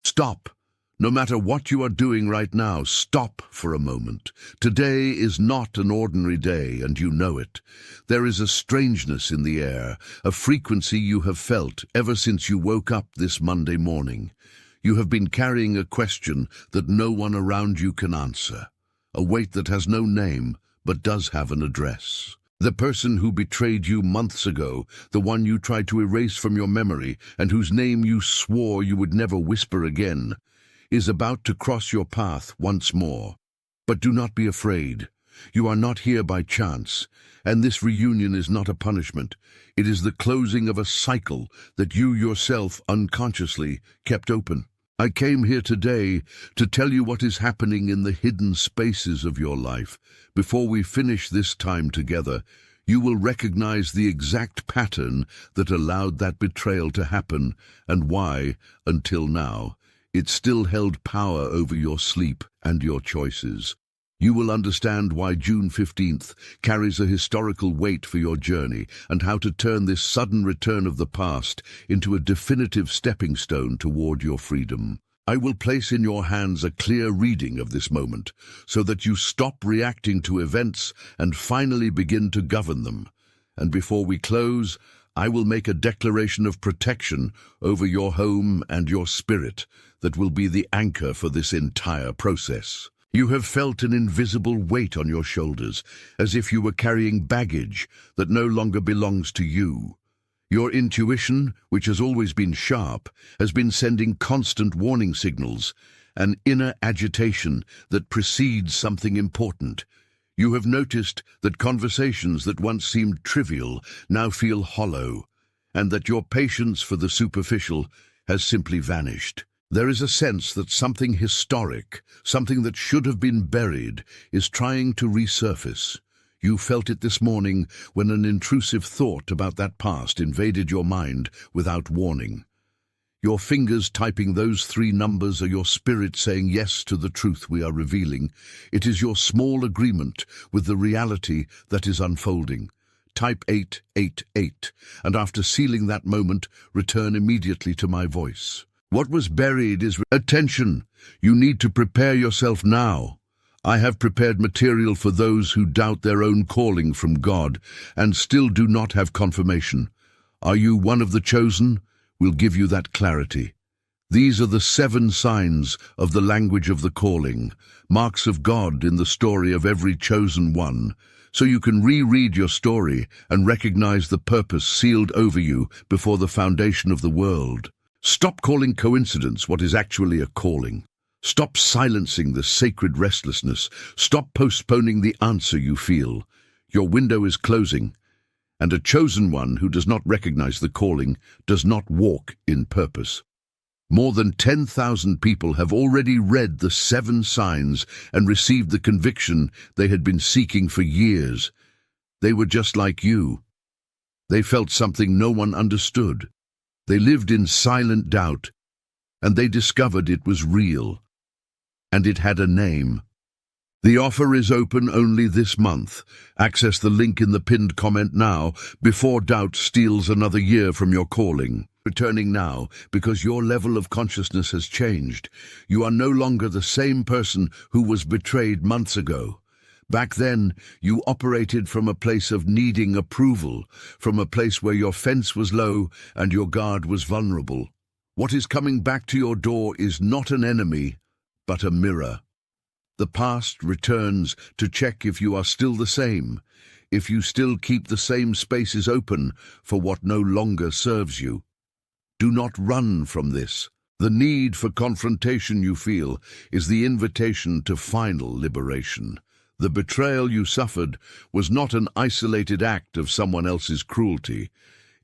Stop. No matter what you are doing right now, stop for a moment. Today is not an ordinary day, and you know it. There is a strangeness in the air, a frequency you have felt ever since you woke up this Monday morning. You have been carrying a question that no one around you can answer, a weight that has no name but does have an address. The person who betrayed you months ago, the one you tried to erase from your memory and whose name you swore you would never whisper again, is about to cross your path once more. But do not be afraid. You are not here by chance, and this reunion is not a punishment. It is the closing of a cycle that you yourself unconsciously kept open. I came here today to tell you what is happening in the hidden spaces of your life. Before we finish this time together, you will recognize the exact pattern that allowed that betrayal to happen and why, until now, it still held power over your sleep and your choices. You will understand why June 15th carries a historical weight for your journey and how to turn this sudden return of the past into a definitive stepping stone toward your freedom. I will place in your hands a clear reading of this moment so that you stop reacting to events and finally begin to govern them. And before we close, I will make a declaration of protection over your home and your spirit that will be the anchor for this entire process. You have felt an invisible weight on your shoulders, as if you were carrying baggage that no longer belongs to you. Your intuition, which has always been sharp, has been sending constant warning signals, an inner agitation that precedes something important. You have noticed that conversations that once seemed trivial now feel hollow, and that your patience for the superficial has simply vanished. There is a sense that something historic, something that should have been buried, is trying to resurface. You felt it this morning when an intrusive thought about that past invaded your mind without warning. Your fingers typing those 3 numbers are your spirit saying yes to the truth we are revealing. It is your small agreement with the reality that is unfolding. Type 888, and after sealing that moment, return immediately to my voice. What was buried is attention. You need to prepare yourself now. I have prepared material for those who doubt their own calling from God and still do not have confirmation. Are you one of the chosen? We'll give you that clarity. These are the 7 signs of the language of the calling, marks of God in the story of every chosen one, so you can reread your story and recognize the purpose sealed over you before the foundation of the world. Stop calling coincidence what is actually a calling. Stop silencing the sacred restlessness. Stop postponing the answer you feel. Your window is closing, and a chosen one who does not recognize the calling does not walk in purpose. More than 10,000 people have already read the 7 signs and received the conviction they had been seeking for years. They were just like you. They felt something no one understood. They lived in silent doubt, and they discovered it was real, and it had a name. The offer is open only this month. Access the link in the pinned comment now, before doubt steals another year from your calling. Returning now, because your level of consciousness has changed. You are no longer the same person who was betrayed months ago. Back then, you operated from a place of needing approval, from a place where your fence was low and your guard was vulnerable. What is coming back to your door is not an enemy, but a mirror. The past returns to check if you are still the same, if you still keep the same spaces open for what no longer serves you. Do not run from this. The need for confrontation you feel is the invitation to final liberation. The betrayal you suffered was not an isolated act of someone else's cruelty.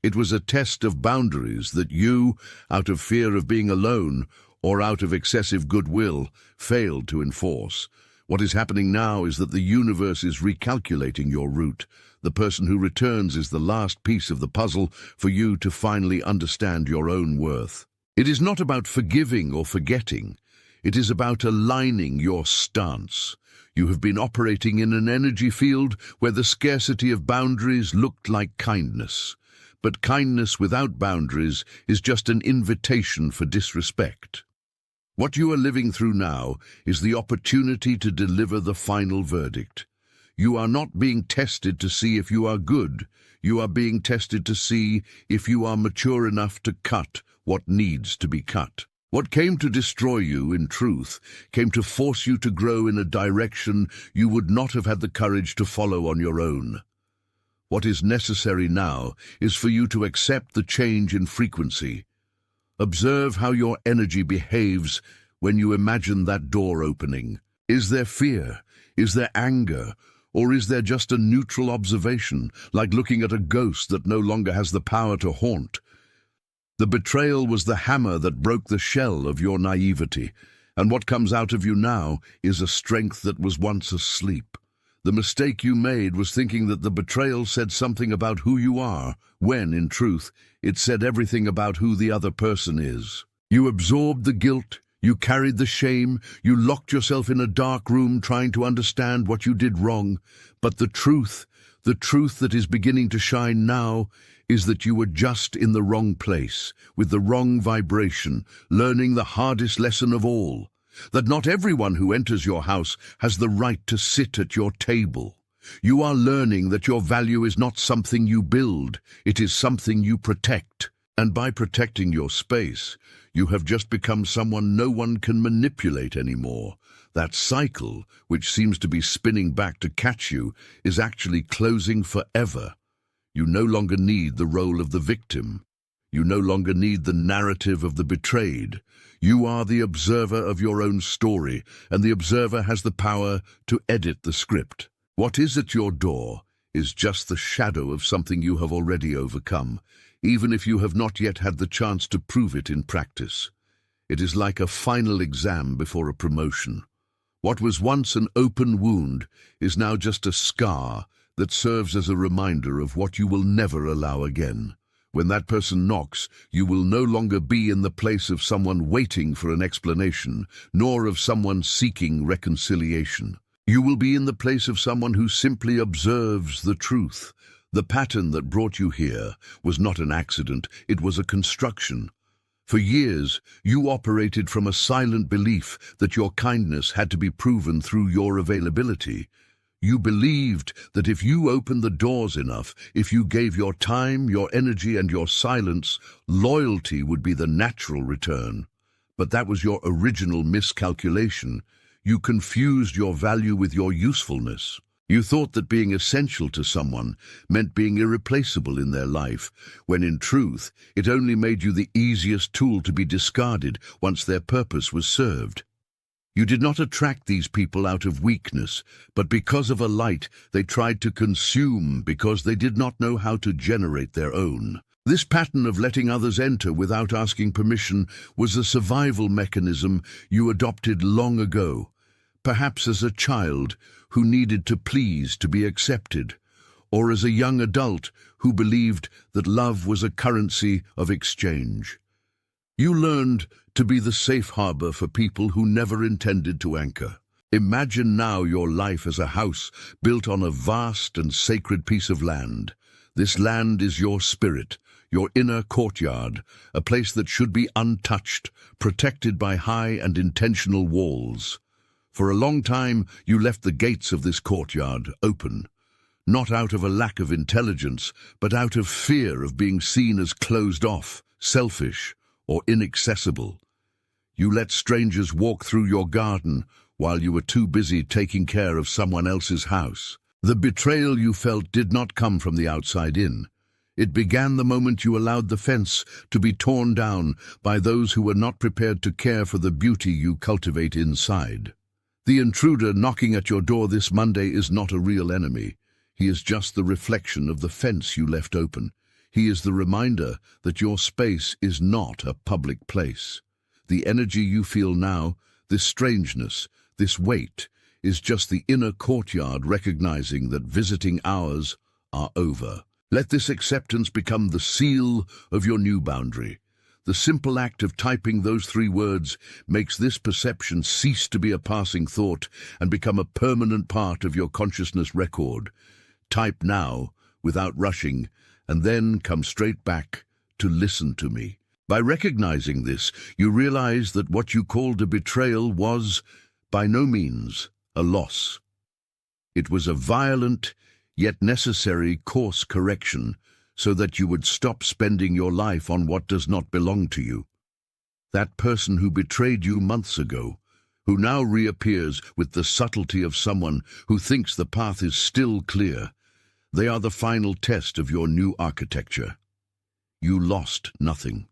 It was a test of boundaries that you, out of fear of being alone or out of excessive goodwill, failed to enforce. What is happening now is that the universe is recalculating your route. The person who returns is the last piece of the puzzle for you to finally understand your own worth. It is not about forgiving or forgetting. It is about aligning your stance. You have been operating in an energy field where the scarcity of boundaries looked like kindness. But kindness without boundaries is just an invitation for disrespect. What you are living through now is the opportunity to deliver the final verdict. You are not being tested to see if you are good. You are being tested to see if you are mature enough to cut what needs to be cut. What came to destroy you, in truth, came to force you to grow in a direction you would not have had the courage to follow on your own. What is necessary now is for you to accept the change in frequency. Observe how your energy behaves when you imagine that door opening. Is there fear? Is there anger? Or is there just a neutral observation, like looking at a ghost that no longer has the power to haunt? The betrayal was the hammer that broke the shell of your naivety, and what comes out of you now is a strength that was once asleep. The mistake you made was thinking that the betrayal said something about who you are, when, in truth, it said everything about who the other person is. You absorbed the guilt, you carried the shame, you locked yourself in a dark room trying to understand what you did wrong. But the truth that is beginning to shine now, is that you were just in the wrong place, with the wrong vibration, learning the hardest lesson of all. That not everyone who enters your house has the right to sit at your table. You are learning that your value is not something you build, it is something you protect. And by protecting your space, you have just become someone no one can manipulate anymore. That cycle, which seems to be spinning back to catch you, is actually closing forever. You no longer need the role of the victim. You no longer need the narrative of the betrayed. You are the observer of your own story, and the observer has the power to edit the script. What is at your door is just the shadow of something you have already overcome, even if you have not yet had the chance to prove it in practice. It is like a final exam before a promotion. What was once an open wound is now just a scar that serves as a reminder of what you will never allow again. When that person knocks, you will no longer be in the place of someone waiting for an explanation, nor of someone seeking reconciliation. You will be in the place of someone who simply observes the truth. The pattern that brought you here was not an accident, it was a construction. For years, you operated from a silent belief that your kindness had to be proven through your availability. You believed that if you opened the doors enough, if you gave your time, your energy, and your silence, loyalty would be the natural return. But that was your original miscalculation. You confused your value with your usefulness. You thought that being essential to someone meant being irreplaceable in their life, when in truth, it only made you the easiest tool to be discarded once their purpose was served. You did not attract these people out of weakness, but because of a light they tried to consume because they did not know how to generate their own. This pattern of letting others enter without asking permission was a survival mechanism you adopted long ago, perhaps as a child who needed to please to be accepted, or as a young adult who believed that love was a currency of exchange. You learned to be the safe harbor for people who never intended to anchor. Imagine now your life as a house built on a vast and sacred piece of land. This land is your spirit, your inner courtyard, a place that should be untouched, protected by high and intentional walls. For a long time, you left the gates of this courtyard open, not out of a lack of intelligence, but out of fear of being seen as closed off, selfish, or inaccessible. You let strangers walk through your garden while you were too busy taking care of someone else's house. The betrayal you felt did not come from the outside in. It began the moment you allowed the fence to be torn down by those who were not prepared to care for the beauty you cultivate inside. The intruder knocking at your door this Monday is not a real enemy. He is just the reflection of the fence you left open. He is the reminder that your space is not a public place. The energy you feel now, this strangeness, this weight, is just the inner courtyard recognizing that visiting hours are over. Let this acceptance become the seal of your new boundary. The simple act of typing those 3 words makes this perception cease to be a passing thought and become a permanent part of your consciousness record. Type now, without rushing, and then come straight back to listen to me. By recognizing this, you realize that what you called a betrayal was, by no means, a loss. It was a violent, yet necessary course correction so that you would stop spending your life on what does not belong to you. That person who betrayed you months ago, who now reappears with the subtlety of someone who thinks the path is still clear, they are the final test of your new architecture. You lost nothing.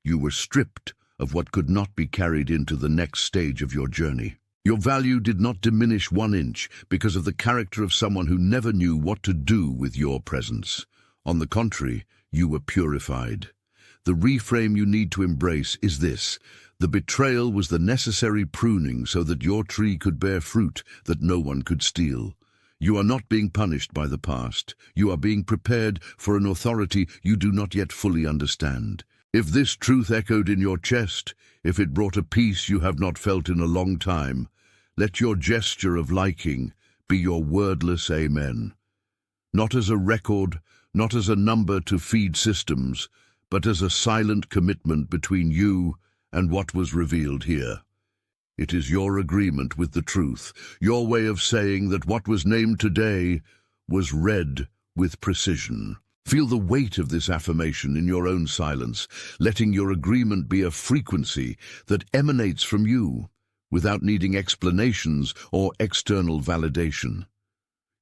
You were stripped of what could not be carried into the next stage of your journey. Your value did not diminish 1 inch because of the character of someone who never knew what to do with your presence. On the contrary, you were purified. The reframe you need to embrace is this: the betrayal was the necessary pruning so that your tree could bear fruit that no one could steal. You are not being punished by the past. You are being prepared for an authority you do not yet fully understand. If this truth echoed in your chest, if it brought a peace you have not felt in a long time, let your gesture of liking be your wordless amen. Not as a record, not as a number to feed systems, but as a silent commitment between you and what was revealed here. It is your agreement with the truth, your way of saying that what was named today was read with precision. Feel the weight of this affirmation in your own silence, letting your agreement be a frequency that emanates from you, without needing explanations or external validation.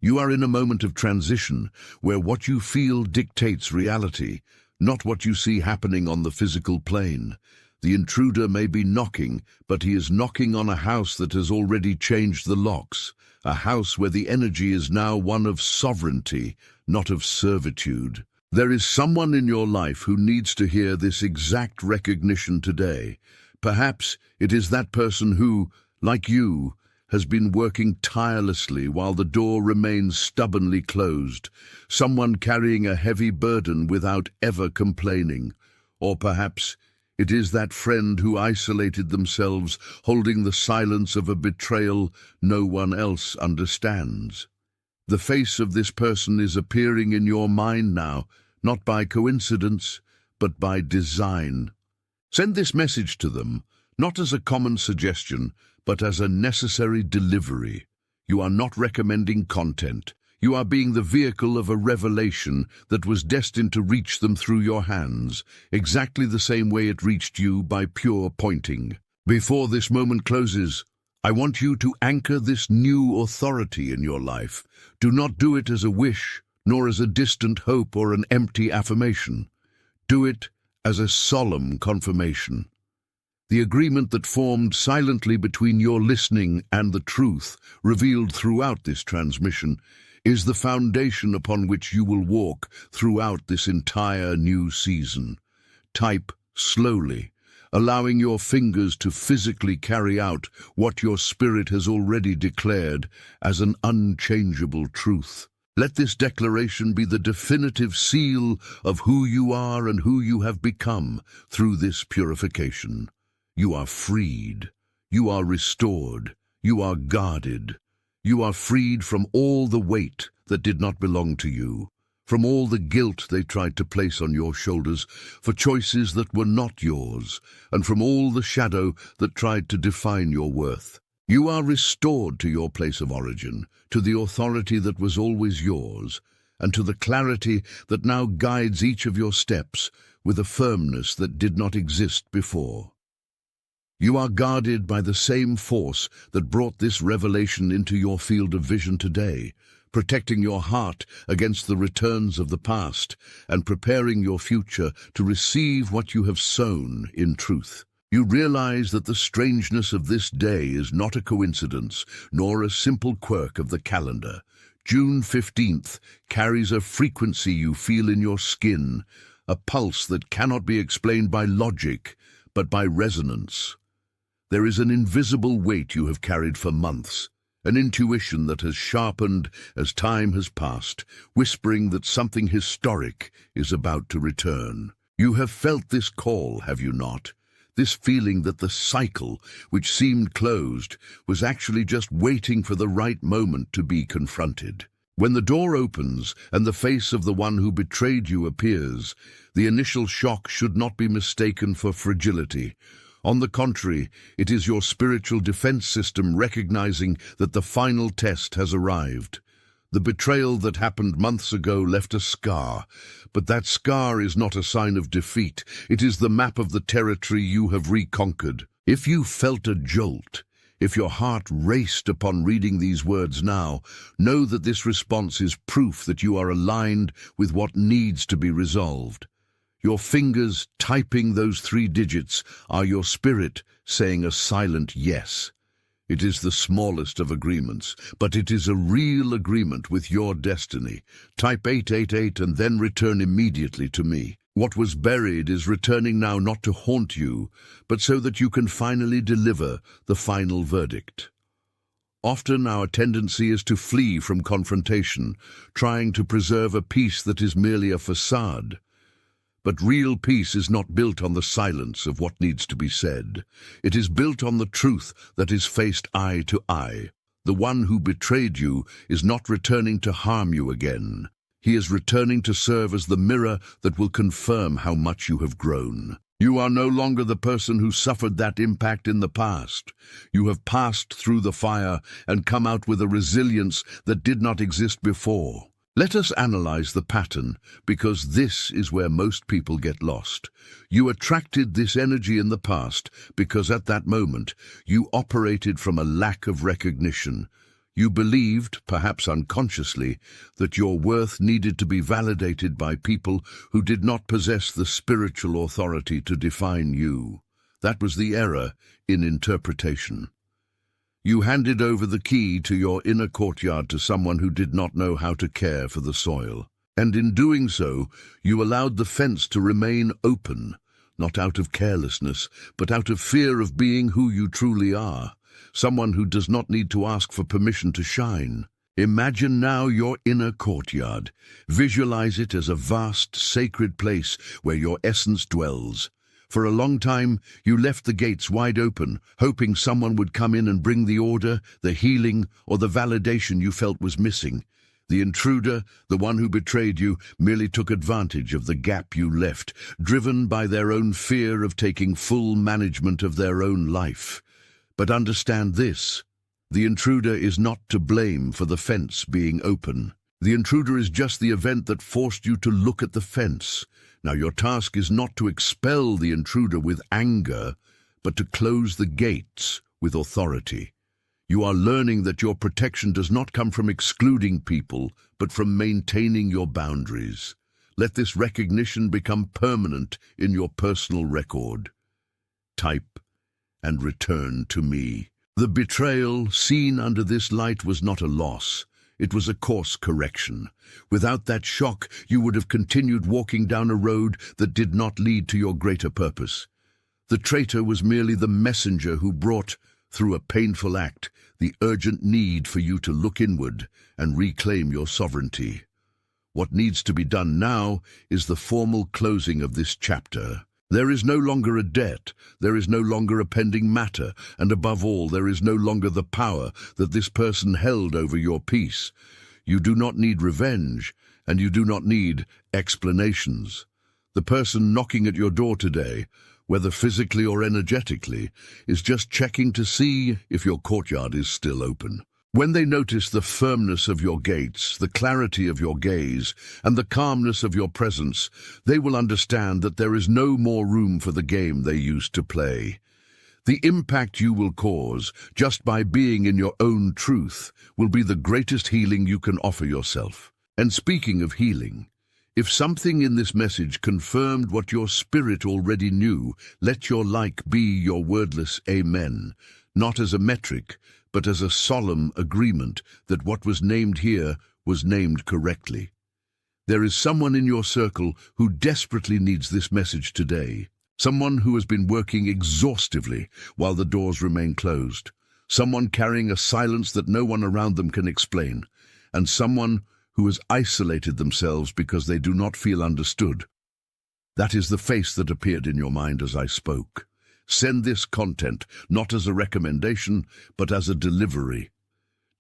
You are in a moment of transition where what you feel dictates reality, not what you see happening on the physical plane. The intruder may be knocking, but he is knocking on a house that has already changed the locks, a house where the energy is now one of sovereignty, not of servitude. There is someone in your life who needs to hear this exact recognition today. Perhaps it is that person who, like you, has been working tirelessly while the door remains stubbornly closed, someone carrying a heavy burden without ever complaining. Or perhaps it is that friend who isolated themselves, holding the silence of a betrayal no one else understands. The face of this person is appearing in your mind now, not by coincidence, but by design. Send this message to them, not as a common suggestion, but as a necessary delivery. You are not recommending content. You are being the vehicle of a revelation that was destined to reach them through your hands, exactly the same way it reached you by pure pointing. Before this moment closes, I want you to anchor this new authority in your life. Do not do it as a wish, nor as a distant hope or an empty affirmation. Do it as a solemn confirmation. The agreement that formed silently between your listening and the truth, revealed throughout this transmission, is the foundation upon which you will walk throughout this entire new season. Type slowly, allowing your fingers to physically carry out what your spirit has already declared as an unchangeable truth. Let this declaration be the definitive seal of who you are and who you have become through this purification. You are freed. You are restored. You are guarded. You are freed from all the weight that did not belong to you, from all the guilt they tried to place on your shoulders for choices that were not yours, and from all the shadow that tried to define your worth. You are restored to your place of origin, to the authority that was always yours, and to the clarity that now guides each of your steps with a firmness that did not exist before. You are guarded by the same force that brought this revelation into your field of vision today, protecting your heart against the returns of the past and preparing your future to receive what you have sown in truth. You realize that the strangeness of this day is not a coincidence, nor a simple quirk of the calendar. June 15th carries a frequency you feel in your skin, a pulse that cannot be explained by logic, but by resonance. There is an invisible weight you have carried for months, an intuition that has sharpened as time has passed, whispering that something historic is about to return. You have felt this call, have you not? This feeling that the cycle, which seemed closed, was actually just waiting for the right moment to be confronted. When the door opens and the face of the one who betrayed you appears, the initial shock should not be mistaken for fragility. On the contrary, it is your spiritual defense system recognizing that the final test has arrived. The betrayal that happened months ago left a scar, but that scar is not a sign of defeat. It is the map of the territory you have reconquered. If you felt a jolt, if your heart raced upon reading these words now, know that this response is proof that you are aligned with what needs to be resolved. Your fingers typing those 3 digits are your spirit saying a silent yes. It is the smallest of agreements, but it is a real agreement with your destiny. Type 888 and then return immediately to me. What was buried is returning now, not to haunt you, but so that you can finally deliver the final verdict. Often our tendency is to flee from confrontation, trying to preserve a peace that is merely a facade. But real peace is not built on the silence of what needs to be said. It is built on the truth that is faced eye to eye. The one who betrayed you is not returning to harm you again. He is returning to serve as the mirror that will confirm how much you have grown. You are no longer the person who suffered that impact in the past. You have passed through the fire and come out with a resilience that did not exist before. Let us analyze the pattern, because this is where most people get lost. You attracted this energy in the past because at that moment you operated from a lack of recognition. You believed, perhaps unconsciously, that your worth needed to be validated by people who did not possess the spiritual authority to define you. That was the error in interpretation. You handed over the key to your inner courtyard to someone who did not know how to care for the soil. And in doing so, you allowed the fence to remain open, not out of carelessness, but out of fear of being who you truly are, someone who does not need to ask for permission to shine. Imagine now your inner courtyard. Visualize it as a vast, sacred place where your essence dwells. For a long time, you left the gates wide open, hoping someone would come in and bring the order, the healing, or the validation you felt was missing. The intruder, the one who betrayed you, merely took advantage of the gap you left, driven by their own fear of taking full management of their own life. But understand this: the intruder is not to blame for the fence being open. The intruder is just the event that forced you to look at the fence. Now your task is not to expel the intruder with anger, but to close the gates with authority. You are learning that your protection does not come from excluding people, but from maintaining your boundaries. Let this recognition become permanent in your personal record. Type and return to me. The betrayal seen under this light was not a loss. It was a course correction. Without that shock, you would have continued walking down a road that did not lead to your greater purpose. The traitor was merely the messenger who brought, through a painful act, the urgent need for you to look inward and reclaim your sovereignty. What needs to be done now is the formal closing of this chapter. There is no longer a debt, there is no longer a pending matter, and above all, there is no longer the power that this person held over your peace. You do not need revenge, and you do not need explanations. The person knocking at your door today, whether physically or energetically, is just checking to see if your courtyard is still open. When they notice the firmness of your gates, the clarity of your gaze, and the calmness of your presence, they will understand that there is no more room for the game they used to play. The impact you will cause, just by being in your own truth, will be the greatest healing you can offer yourself. And speaking of healing, if something in this message confirmed what your spirit already knew, let your like be your wordless amen, not as a metric, but as a solemn agreement that what was named here was named correctly. There is someone in your circle who desperately needs this message today. Someone who has been working exhaustively while the doors remain closed. Someone carrying a silence that no one around them can explain. And someone who has isolated themselves because they do not feel understood. That is the face that appeared in your mind as I spoke. Send this content not as a recommendation, but as a delivery.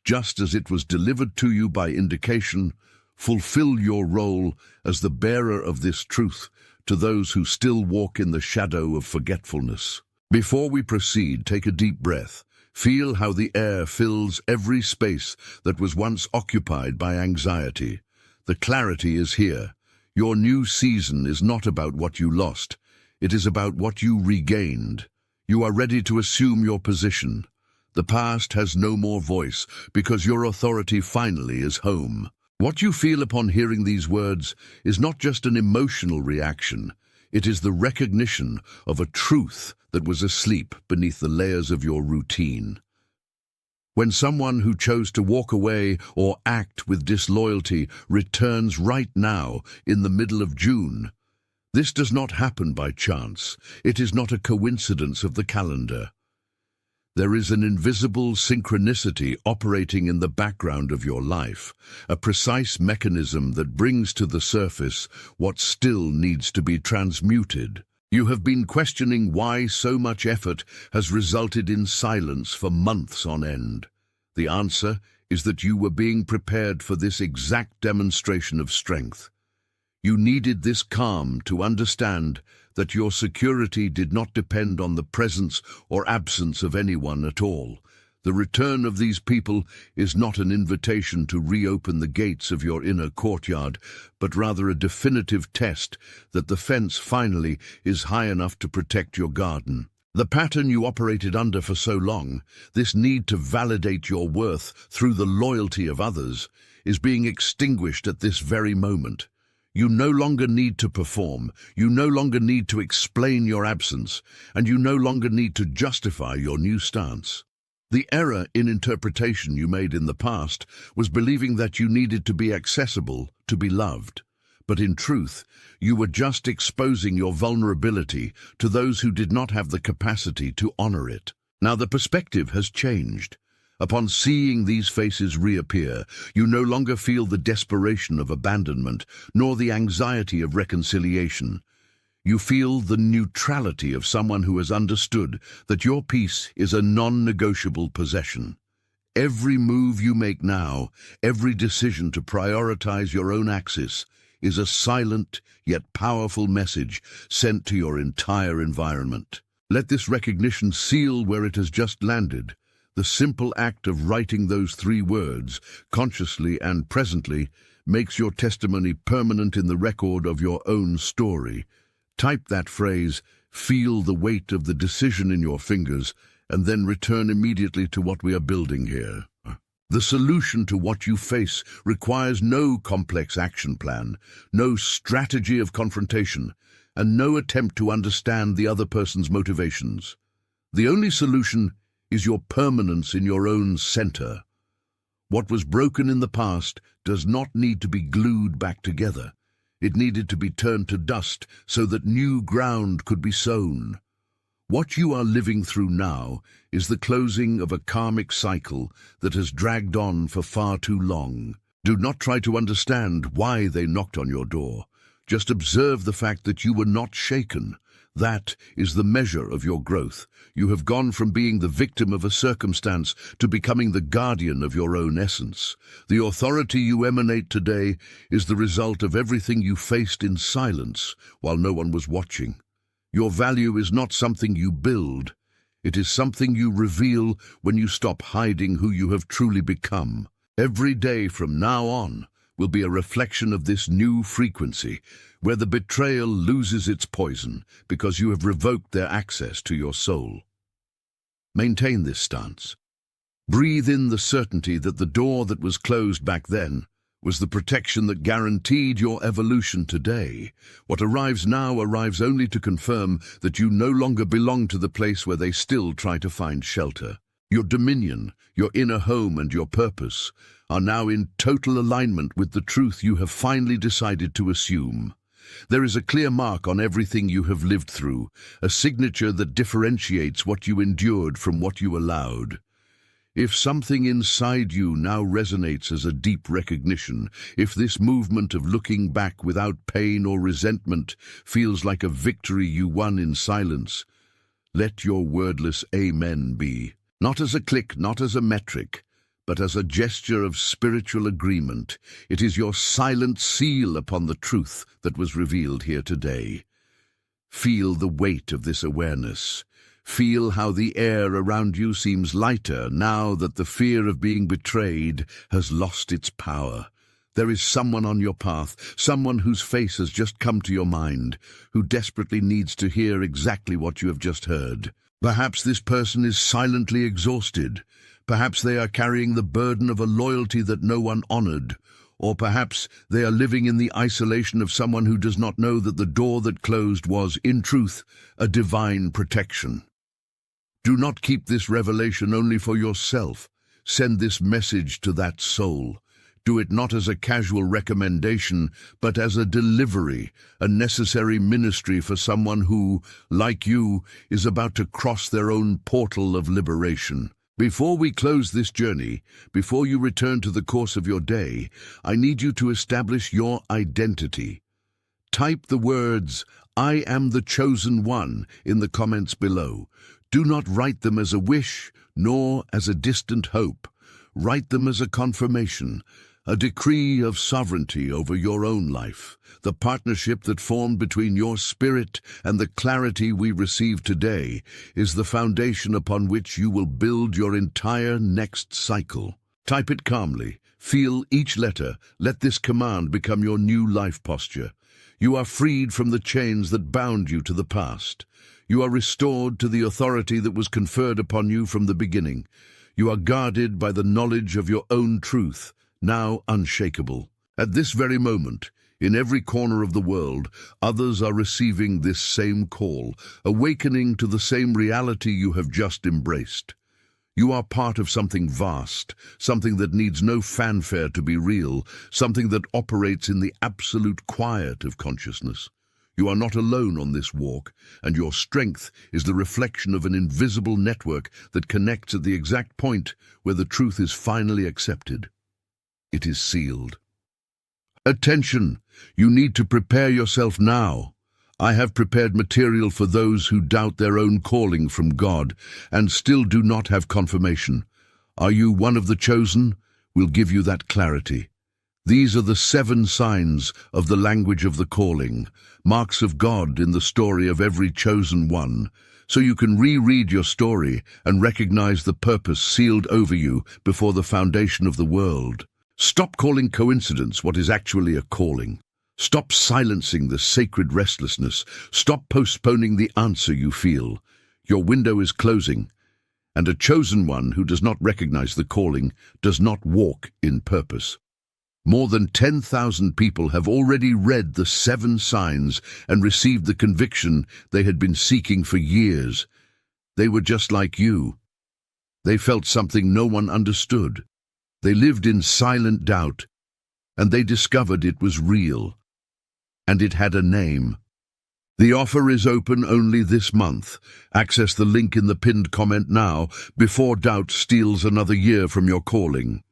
just as it was delivered to you by indication. Fulfill your role as the bearer of this truth to those who still walk in the shadow of forgetfulness. Before we proceed, take a deep breath. Feel how the air fills every space that was once occupied by anxiety. The clarity is here. Your new season is not about what you lost. It is about what you regained. You are ready to assume your position. The past has no more voice because your authority finally is home. What you feel upon hearing these words is not just an emotional reaction. It is the recognition of a truth that was asleep beneath the layers of your routine. When someone who chose to walk away or act with disloyalty returns right now in the middle of June, this does not happen by chance. It is not a coincidence of the calendar. There is an invisible synchronicity operating in the background of your life, a precise mechanism that brings to the surface what still needs to be transmuted. You have been questioning why so much effort has resulted in silence for months on end. The answer is that you were being prepared for this exact demonstration of strength. You needed this calm to understand that your security did not depend on the presence or absence of anyone at all. The return of these people is not an invitation to reopen the gates of your inner courtyard, but rather a definitive test that the fence finally is high enough to protect your garden. The pattern you operated under for so long, this need to validate your worth through the loyalty of others, is being extinguished at this very moment. You no longer need to perform, you no longer need to explain your absence, and you no longer need to justify your new stance. The error in interpretation you made in the past was believing that you needed to be accessible to be loved. But in truth, you were just exposing your vulnerability to those who did not have the capacity to honor it. Now the perspective has changed. Upon seeing these faces reappear, you no longer feel the desperation of abandonment, nor the anxiety of reconciliation. You feel the neutrality of someone who has understood that your peace is a non-negotiable possession. Every move you make now, every decision to prioritize your own axis, is a silent yet powerful message sent to your entire environment. Let this recognition seal where it has just landed. The simple act of writing those 3 words, consciously and presently, makes your testimony permanent in the record of your own story. Type that phrase, feel the weight of the decision in your fingers, and then return immediately to what we are building here. The solution to what you face requires no complex action plan, no strategy of confrontation, and no attempt to understand the other person's motivations. The only solution is your permanence in your own center. What was broken in the past does not need to be glued back together. It needed to be turned to dust so that new ground could be sown. What you are living through now is the closing of a karmic cycle that has dragged on for far too long. Do not try to understand why they knocked on your door. Just observe the fact that you were not shaken. That is the measure of your growth. You have gone from being the victim of a circumstance to becoming the guardian of your own essence. The authority you emanate today is the result of everything you faced in silence while no one was watching. Your value is not something you build. It is something you reveal when you stop hiding who you have truly become. Every day from now on will be a reflection of this new frequency, where the betrayal loses its poison because you have revoked their access to your soul. Maintain this stance. Breathe in the certainty that the door that was closed back then was the protection that guaranteed your evolution today. What arrives now arrives only to confirm that you no longer belong to the place where they still try to find shelter. Your dominion, your inner home, and your purpose are now in total alignment with the truth you have finally decided to assume. There is a clear mark on everything you have lived through, a signature that differentiates what you endured from what you allowed. If something inside you now resonates as a deep recognition, if this movement of looking back without pain or resentment feels like a victory you won in silence, let your wordless amen be. Not as a click, not as a metric, but as a gesture of spiritual agreement. It is your silent seal upon the truth that was revealed here today. Feel the weight of this awareness. Feel how the air around you seems lighter now that the fear of being betrayed has lost its power. There is someone on your path, someone whose face has just come to your mind, who desperately needs to hear exactly what you have just heard. Perhaps this person is silently exhausted. Perhaps they are carrying the burden of a loyalty that no one honored. Or perhaps they are living in the isolation of someone who does not know that the door that closed was, in truth, a divine protection. Do not keep this revelation only for yourself. Send this message to that soul. Do it not as a casual recommendation, but as a delivery, a necessary ministry for someone who, like you, is about to cross their own portal of liberation. Before we close this journey, before you return to the course of your day, I need you to establish your identity. Type the words, "I am the chosen one," in the comments below. Do not write them as a wish, nor as a distant hope. Write them as a confirmation, a decree of sovereignty over your own life. The partnership that formed between your spirit and the clarity we receive today is the foundation upon which you will build your entire next cycle. Type it calmly. Feel each letter. Let this command become your new life posture. You are freed from the chains that bound you to the past. You are restored to the authority that was conferred upon you from the beginning. You are guarded by the knowledge of your own truth, now unshakable. At this very moment, in every corner of the world, others are receiving this same call, awakening to the same reality you have just embraced. You are part of something vast, something that needs no fanfare to be real, something that operates in the absolute quiet of consciousness. You are not alone on this walk, and your strength is the reflection of an invisible network that connects at the exact point where the truth is finally accepted. It is sealed. Attention! You need to prepare yourself now. I have prepared material for those who doubt their own calling from God and still do not have confirmation. Are you one of the chosen? We'll give you that clarity. These are the 7 signs of the language of the calling, marks of God in the story of every chosen one, so you can reread your story and recognize the purpose sealed over you before the foundation of the world. Stop calling coincidence what is actually a calling. Stop silencing the sacred restlessness. Stop postponing the answer you feel. Your window is closing, and a chosen one who does not recognize the calling does not walk in purpose. More than 10,000 people have already read the 7 signs and received the conviction they had been seeking for years. They were just like you. They felt something no one understood. They lived in silent doubt, and they discovered it was real. And it had a name. The offer is open only this month. Access the link in the pinned comment now before doubt steals another year from your calling.